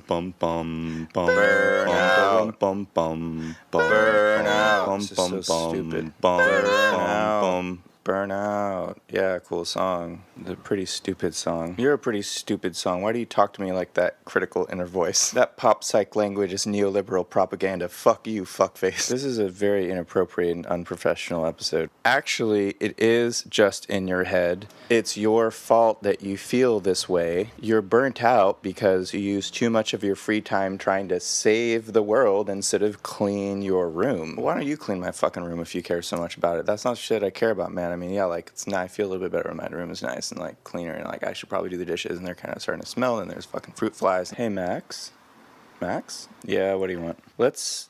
Burnout. Burnout. This is so stupid. Burnout. Burnout. Yeah, cool song. It's a pretty stupid song. You're a pretty stupid song. Why do you talk to me like that critical inner voice? That pop psych language is neoliberal propaganda. Fuck you, fuckface. This is a very inappropriate and unprofessional episode. Actually, it is just in your head. It's your fault that you feel this way. You're burnt out because you use too much of your free time trying to save the world instead of clean your room. Why don't you clean my fucking room if you care so much about it? That's not shit I care about, man. I mean, yeah, like, it's nice. I feel a little bit better when my room is nice and, like, cleaner, and, like, I should probably do the dishes, and they're kind of starting to smell, and there's fucking fruit flies. Hey, Max? Max? Yeah, what do you want? Let's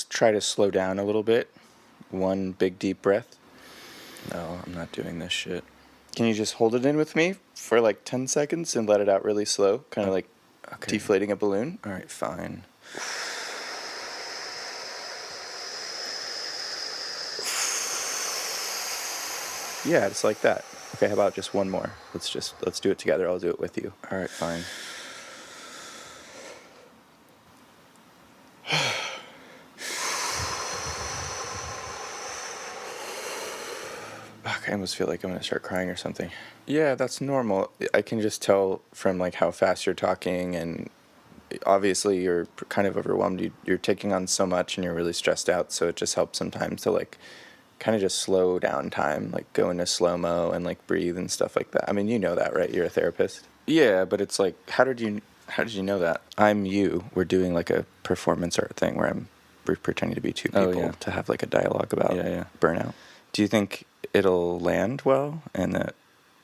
try to slow down a little bit. One big deep breath. No, I'm not doing this shit. Can you just hold it in with me for, like, 10 seconds and let it out really slow? Kind of like deflating a balloon? All right, fine. Yeah, it's like that. Okay, how about just one more? Let's do it together. I'll do it with you. All right, fine. I almost feel like I'm going to start crying or something. Yeah, that's normal. I can just tell from, like, how fast you're talking, and obviously you're kind of overwhelmed. You're taking on so much and you're really stressed out, so it just helps sometimes to, like, kind of just slow down time, like go into slow-mo and, like, breathe and stuff like that. I mean, you know that, right? You're a therapist. Yeah, but it's like, how did you know that? I'm you. We're doing, like, a performance art thing where we're pretending to be two people to have, like, a dialogue about burnout. Do you think it'll land well and that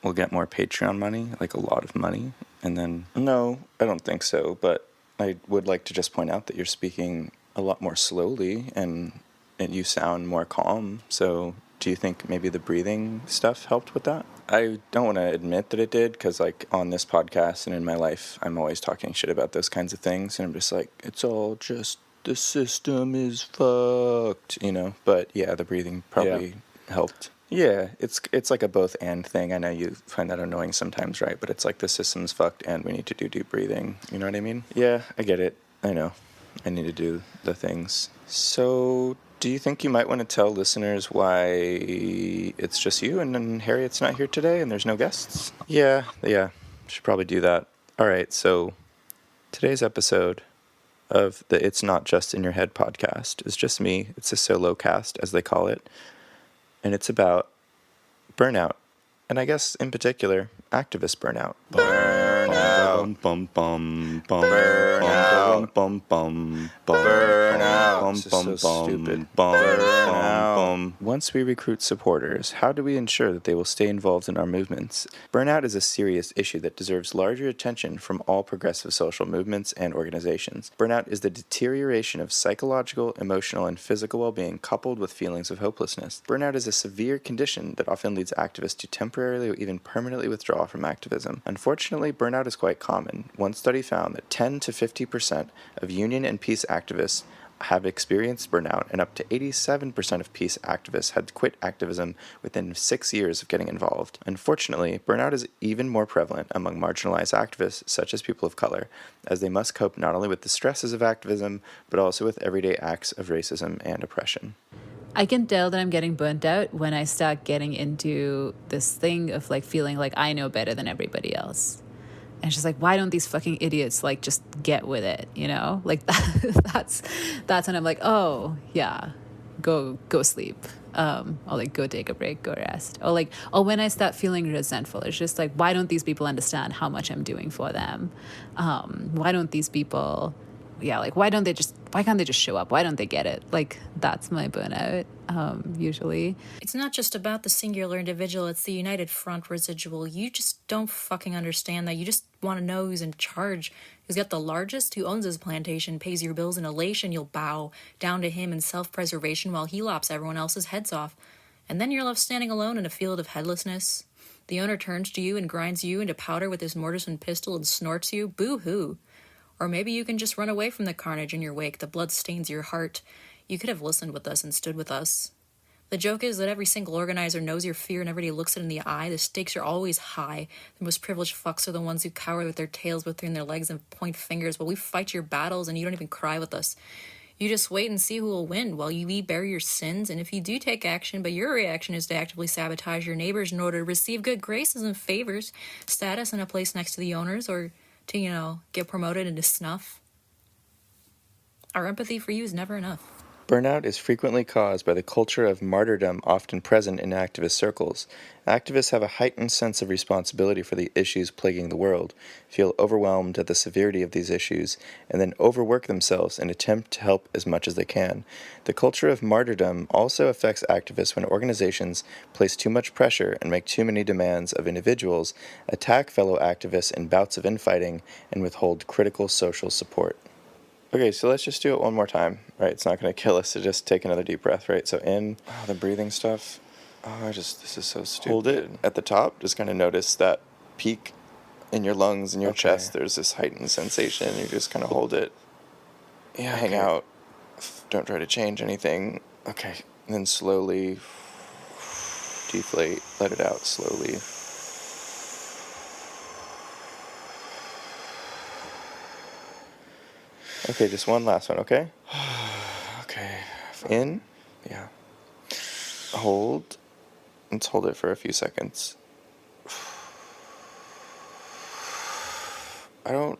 we'll get more Patreon money, like a lot of money? And then, no, I don't think so, but I would like to just point out that you're speaking a lot more slowly and you sound more calm. So do you think maybe the breathing stuff helped with that? I don't want to admit that it did, because, like, on this podcast and in my life, I'm always talking shit about those kinds of things, and I'm just like, it's all just, the system is fucked, you know? But yeah, the breathing probably helped. Yeah, it's like a both and thing. I know you find that annoying sometimes, right? But it's like the system's fucked and we need to do deep breathing. You know what I mean? Yeah, I get it. I know. I need to do the things. So, do you think you might want to tell listeners why it's just you and then Harriet's not here today and there's no guests? Yeah, should probably do that. All right, so today's episode of the It's Not Just In Your Head podcast is just me. It's a solocast, as they call it. And it's about burnout. And I guess, in particular, activist burnout. Burnout. Burnout. Burnout. This is so stupid. Burnout. Once we recruit supporters, how do we ensure that they will stay involved in our movements? Burnout is a serious issue that deserves larger attention from all progressive social movements and organizations. Burnout is the deterioration of psychological, emotional, and physical well-being coupled with feelings of hopelessness. Burnout is a severe condition that often leads activists to temporarily or even permanently withdraw from activism. Unfortunately, burnout is quite common. One study found that 10 to 50% of union and peace activists have experienced burnout, and up to 87% of peace activists had quit activism within 6 years of getting involved. Unfortunately, burnout is even more prevalent among marginalized activists, such as people of color, as they must cope not only with the stresses of activism, but also with everyday acts of racism and oppression. I can tell that I'm getting burnt out when I start getting into this thing of, like, feeling like I know better than everybody else. And it's just like, why don't these fucking idiots, like, just get with it, you know? Like, that's when I'm like, oh, yeah, go sleep. Or, like, go take a break, go rest. Or when I start feeling resentful, it's just like, why don't these people understand how much I'm doing for them? Why don't these people... Yeah, like, why can't they just show up? Why don't they get it? Like, that's my burnout, usually. It's not just about the singular individual, it's the united front residual. You just don't fucking understand that. You just want to know who's in charge, who's got the largest, who owns his plantation, pays your bills in elation. You'll bow down to him in self-preservation while he lops everyone else's heads off. And then you're left standing alone in a field of headlessness. The owner turns to you and grinds you into powder with his mortise and pistol and snorts you. Boo-hoo. Or maybe you can just run away from the carnage in your wake. The blood stains your heart. You could have listened with us and stood with us. The joke is that every single organizer knows your fear and everybody looks it in the eye. The stakes are always high. The most privileged fucks are the ones who cower with their tails between their legs and point fingers while we fight your battles and you don't even cry with us. You just wait and see who will win while you bury your sins, and if you do take action, but your reaction is to actively sabotage your neighbors in order to receive good graces and favors, status, and a place next to the owners, or to, get promoted into snuff, our empathy for you is never enough. Burnout is frequently caused by the culture of martyrdom often present in activist circles. Activists have a heightened sense of responsibility for the issues plaguing the world, feel overwhelmed at the severity of these issues, and then overwork themselves and attempt to help as much as they can. The culture of martyrdom also affects activists when organizations place too much pressure and make too many demands of individuals, attack fellow activists in bouts of infighting, and withhold critical social support. Okay, so let's just do it one more time, right? It's not going to kill us to just take another deep breath, right? So in, the breathing stuff. This is so stupid. Hold it at the top. Just kind of notice that peak in your lungs and your chest. There's this heightened sensation. You just kind of hold it. Yeah, hang out. Don't try to change anything. Okay, and then slowly deflate. Let it out slowly. Okay, just one last one, okay? Okay. In. Yeah. Hold. Let's hold it for a few seconds. I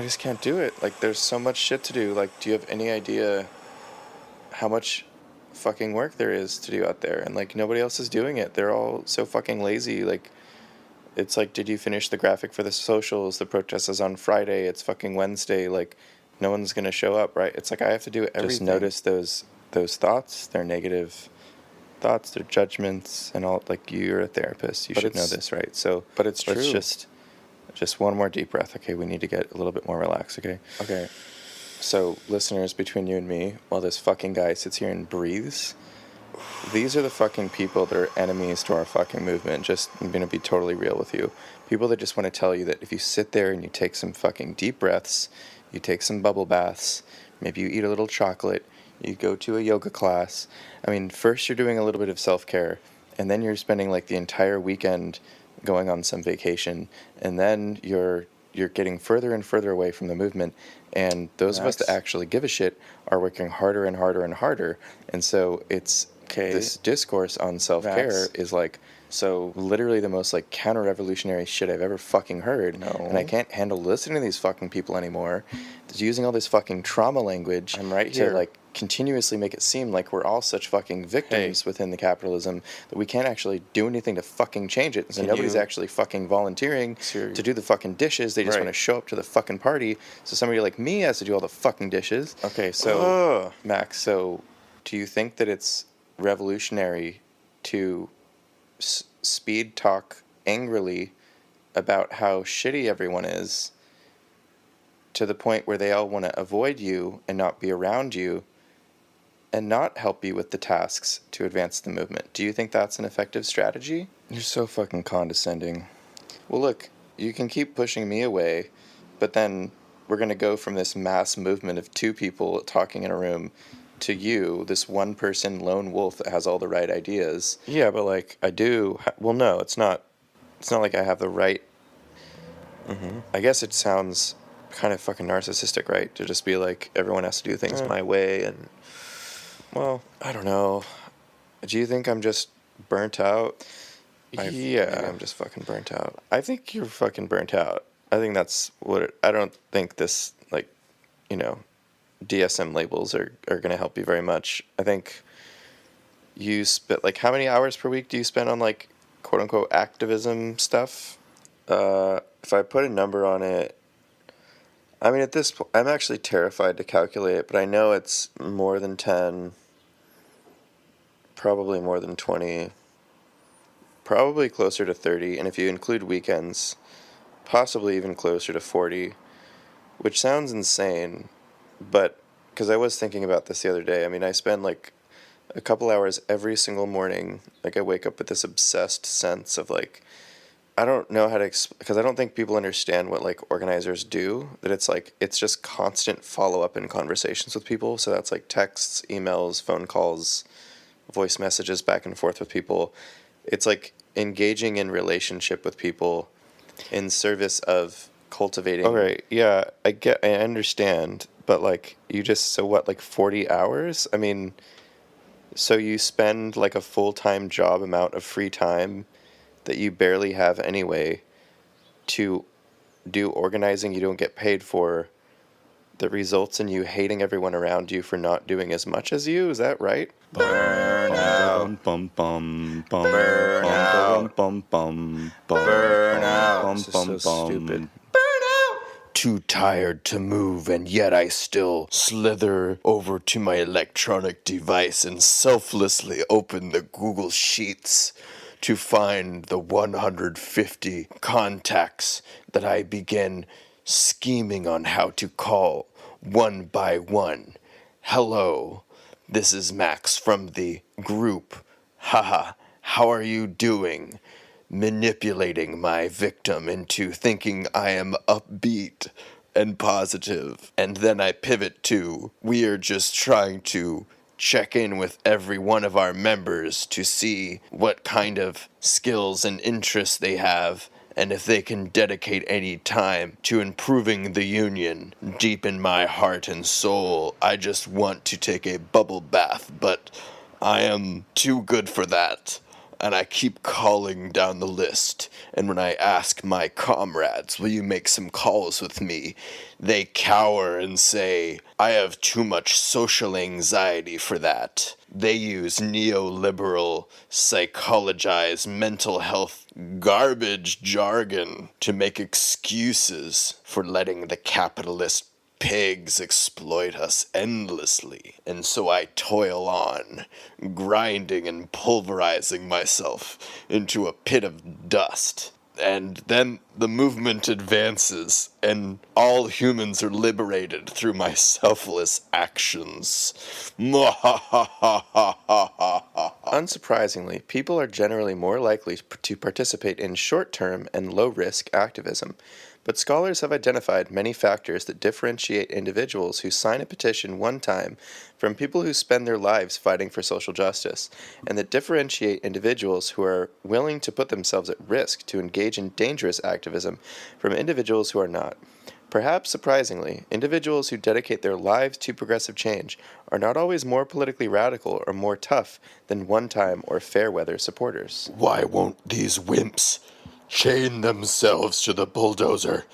just can't do it. Like, there's so much shit to do. Like, do you have any idea how much fucking work there is to do out there? And, like, nobody else is doing it. They're all so fucking lazy. Like, it's like, did you finish the graphic for the socials? The protest is on Friday. It's fucking Wednesday. Like, no one's going to show up, right? It's like, I have to do everything. Just notice those thoughts, their negative thoughts, their judgments, and all. Like, you're a therapist. You should know this, right? So, but it's true. Let's just one more deep breath. Okay, we need to get a little bit more relaxed, okay? Okay. So, listeners, between you and me, while this fucking guy sits here and breathes, these are the fucking people that are enemies to our fucking movement. Just, I'm going to be totally real with you. People that just want to tell you that if you sit there and you take some fucking deep breaths, you take some bubble baths, maybe you eat a little chocolate, you go to a yoga class. I mean, first you're doing a little bit of self-care, and then you're spending like the entire weekend going on some vacation, and then you're getting further and further away from the movement, and those of us that actually give a shit are working harder and harder and harder. And so it's this discourse on self-care is like literally the most like counter-revolutionary shit I've ever fucking heard. No. And I can't handle listening to these fucking people anymore. They're using all this fucking trauma language to like continuously make it seem like we're all such fucking victims within the capitalism that we can't actually do anything to fucking change it. So nobody's actually fucking volunteering to do the fucking dishes. They just want to show up to the fucking party. So somebody like me has to do all the fucking dishes. Okay, so Max, so do you think that it's revolutionary to speed talk angrily about how shitty everyone is to the point where they all want to avoid you and not be around you and not help you with the tasks to advance the movement? Do you think that's an effective strategy? You're so fucking condescending. Well, look, you can keep pushing me away, but then we're going to go from this mass movement of two people talking in a room to you, this one person lone wolf that has all the right ideas. Yeah, but like I do. Well, no, it's not like I have the right. I guess it sounds kind of fucking narcissistic, right? To just be like, everyone has to do things my way. And well, I don't know. Do you think I'm just burnt out? Yeah, I'm just fucking burnt out. I think you're fucking burnt out. I think that's what I don't think this, like, DSM labels are going to help you very much. I think you like, how many hours per week do you spend on, like, quote unquote activism stuff? If I put a number on it, I mean, at this point, I'm actually terrified to calculate it, but I know it's more than 10, probably more than 20, probably closer to 30, and if you include weekends, possibly even closer to 40, which sounds insane, but because I was thinking about this the other day. I mean, I spend like a couple hours every single morning. Like, I wake up with this obsessed sense of like I don't know how to because I don't think people understand what like organizers do. That it's like it's just constant follow up in conversations with people. So that's like texts, emails, phone calls, voice messages back and forth with people. It's like engaging in relationship with people in service of cultivating. All right, yeah, I understand, but like you just so what like 40 hours? I mean, so you spend like a full-time job amount of free time that you barely have anyway to do organizing you don't get paid for that results in you hating everyone around you for not doing as much as you. Is that right? Burnout. Burnout. Burnout. This is so stupid. Too tired to move, and yet I still slither over to my electronic device and selflessly open the Google Sheets to find the 150 contacts that I begin scheming on how to call one by one. Hello, this is Max from the group. Haha, how are you doing? Manipulating my victim into thinking I am upbeat and positive. And then I pivot to, we are just trying to check in with every one of our members to see what kind of skills and interests they have and if they can dedicate any time to improving the union. Deep in my heart and soul, I just want to take a bubble bath, but I am too good for that. And I keep calling down the list, and when I ask my comrades, will you make some calls with me, they cower and say, I have too much social anxiety for that. They use neoliberal, psychologized mental health garbage jargon to make excuses for letting the capitalist pigs exploit us endlessly, and so I toil on, grinding and pulverizing myself into a pit of dust. And then the movement advances, and all humans are liberated through my selfless actions. Unsurprisingly, people are generally more likely to participate in short-term and low-risk activism. But scholars have identified many factors that differentiate individuals who sign a petition one time from people who spend their lives fighting for social justice, and that differentiate individuals who are willing to put themselves at risk to engage in dangerous activism from individuals who are not. Perhaps surprisingly, individuals who dedicate their lives to progressive change are not always more politically radical or more tough than one-time or fair-weather supporters. Why won't these wimps chain themselves to the bulldozer?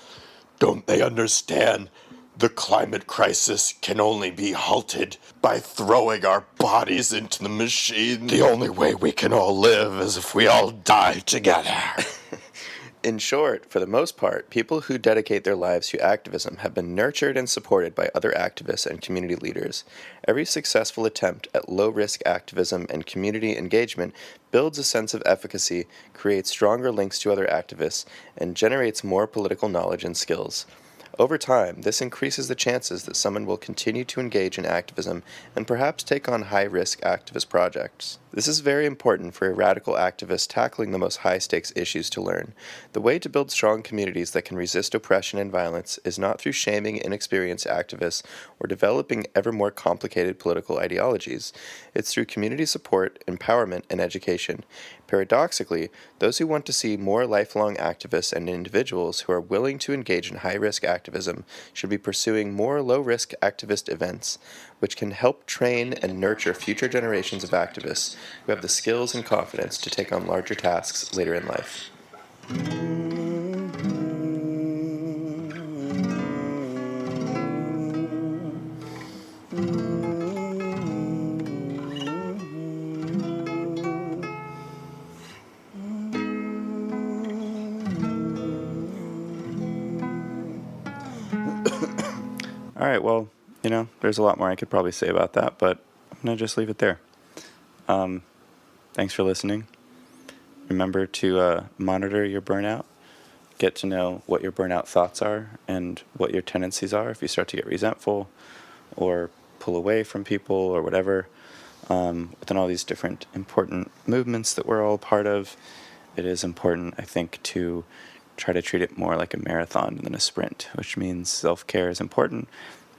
Don't they understand? The climate crisis can only be halted by throwing our bodies into the machine. The only way we can all live is if we all die together. In short, for the most part, people who dedicate their lives to activism have been nurtured and supported by other activists and community leaders. Every successful attempt at low-risk activism and community engagement builds a sense of efficacy, creates stronger links to other activists, and generates more political knowledge and skills. Over time, this increases the chances that someone will continue to engage in activism and perhaps take on high-risk activist projects. This is very important for a radical activist tackling the most high-stakes issues to learn. The way to build strong communities that can resist oppression and violence is not through shaming inexperienced activists or developing ever more complicated political ideologies. It's through community support, empowerment, and education. Paradoxically, those who want to see more lifelong activists and individuals who are willing to engage in high-risk activism should be pursuing more low-risk activist events, which can help train and nurture future generations of activists who have the skills and confidence to take on larger tasks later in life. All right, well, there's a lot more I could probably say about that, but I'm going to just leave it there. Thanks for listening. Remember to monitor your burnout, get to know what your burnout thoughts are and what your tendencies are if you start to get resentful or pull away from people or whatever, within all these different important movements that we're all part of. it is important, I think, to try to treat it more like a marathon than a sprint, which means self-care is important.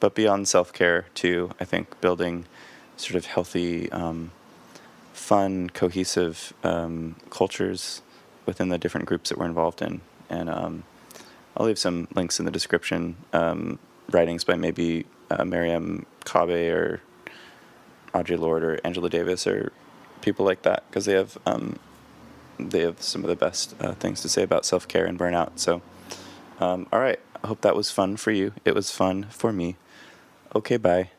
But beyond self-care, too, I think building sort of healthy, fun, cohesive cultures within the different groups that we're involved in. And I'll leave some links in the description, writings by maybe Miriam Kabe or Audre Lorde or Angela Davis or people like that, because they have some of the best things to say about self-care and burnout. So, all right. I hope that was fun for you. It was fun for me. Okay, bye.